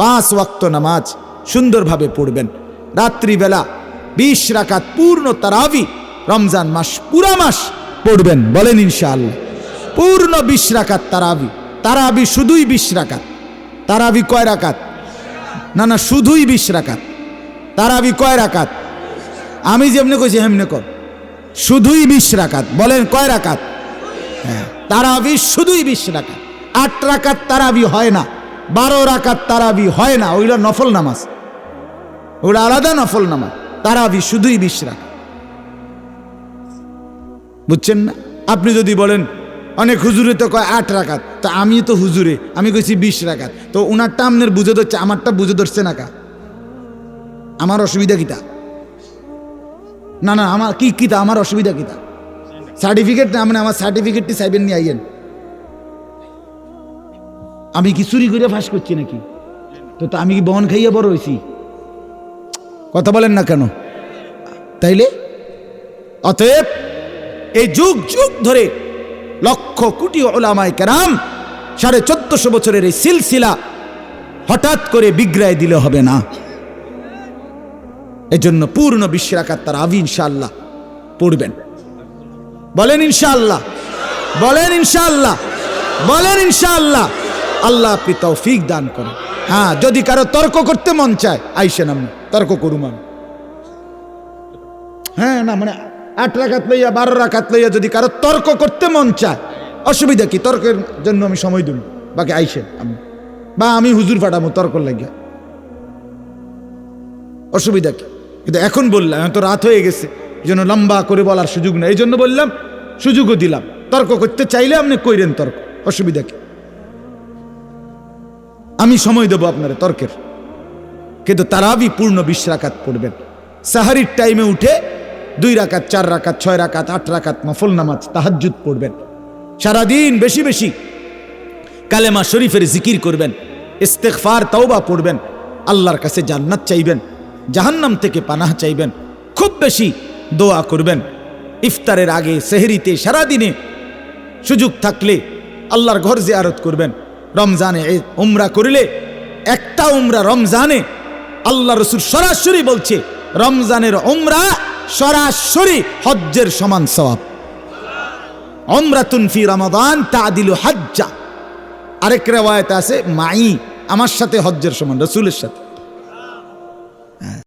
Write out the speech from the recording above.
5 ওয়াক্ত নামাজ সুন্দরভাবে পড়বেন। রাত্রিবেলা 20 রাকাত পূর্ণ তারাবি রমজান মাস পুরা মাস পড়বেন। বলেন ইনশাআল্লাহ। পূর্ণ 20 রাকাত তারাবি। তারাবি শুধুই 20 রাকাত। তারাবি কয় রাকাত? না শুধুই 20 রাকাত। তারাবি কয় রাকাত? আমি যেমনি কইছি হেমনে কর। শুধুই 20 রাকাত। বলেন কয় রাকাত? হ্যাঁ, তারাবি শুধুই 20 রাকাত। 8 রাকাত তারাবি হয় না, 12 রাকাত তারাবি হয় না, ওইটা নফল নামাজ, ওটা আলাদা নফল নামাজ। তারাবি শুধুই 20 রাকাত। বুঝছেন না? আপনি যদি বলেন অনেক হুজুরে তো কয় 8 রাকাত, তো আমি তো হুজুরে, আমি কইছি 20 রাকাত, তো ওনারটা আপনার বুঝে ধরছে, আমারটা বুঝে ধরছে না কা? আমার অসুবিধা কিতা? না আমার কি কিতা? আমার অসুবিধা কিতা? সার্টিফিকেট না, মানে আমার সার্টিফিকেটটি চাইবেন নিয়ে আইয়েন। আমি কি চুরি করে ফাঁস করছি নাকি? তো আমি কি বহন খাইয়ে বড় হয়েছি? কথা বলেন না কেন? তাইলে অতএব এই যুগ যুগ ধরে লক্ষ কোটি উলামায়ে কেরাম 1450 বছরের এই সিলসিলা হঠাৎ করে বিগড়ায় দিলে হবে না। এজন্য পূর্ণ 20 রাকাত তারাবি ইনশাআল্লাহ পড়বেন। বলেন ইনশাআল্লাহ, বলেন ইনশাআল্লাহ, বলেন ইনশাআল্লাহ। আল্লাহ আপনি তৌফিক দান করেন। হ্যাঁ, যদি কারো তর্ক করতে মন চায় আইসেন, আমি তর্ক করুম আমি। হ্যাঁ, না মানে 8 রাকাত লইয়া 12 রাকাত লইয়া যদি কারো তর্ক করতে মন চায়, অসুবিধা কি? তর্কের জন্য আমি সময় দিব, বাকি আইসেন আমি, বা আমি হুজুর ফাটামো তর্ক লাগিয়া, অসুবিধা কি? কিন্তু এখন বললাম, এখন তো রাত হয়ে গেছে, এই জন্য লম্বা করে বলার সুযোগ নেই, এই জন্য বললাম, সুযোগও দিলাম। তর্ক করতে চাইলে আপনি কইরেন তর্ক, অসুবিধা কি? আমি সময় দেবো আপনার তর্কের। কিন্তু তারাবি পূর্ণ 20 রাকাত পড়বেন। সাহারির টাইমে উঠে 2 রাকাত, 4 রাকাত, 6 রাকাত, 8 রাকাত নফল নামাজ তাহাজ্জুদ পড়বেন। সারাদিন বেশি বেশি কালেমা শরীফের জিকির করবেন, ইস্তেগফার তওবা পড়বেন, আল্লাহর কাছে জান্নাত চাইবেন, জাহান্নাম থেকে পানাহ চাইবেন, খুব বেশি দোয়া করবেন। ইফতারের আগে, সেহরিতে, সারাদিনে সুযোগ থাকলে আল্লাহর ঘর জিয়ারত করবেন। রমজানে উমরা করলে, একটা উমরা রমজানে, আল্লাহ রাসূল সরাসরি বলছে রমজানের উমরা সরাসরি হজ্জের সমান সওয়াব। উমরাতুন ফি রমাদান তাদিলু হাজ্জা। আরেক riwayat আছে মাই, আমার সাথে হজ্জের সমান, রাসূলের সাথে।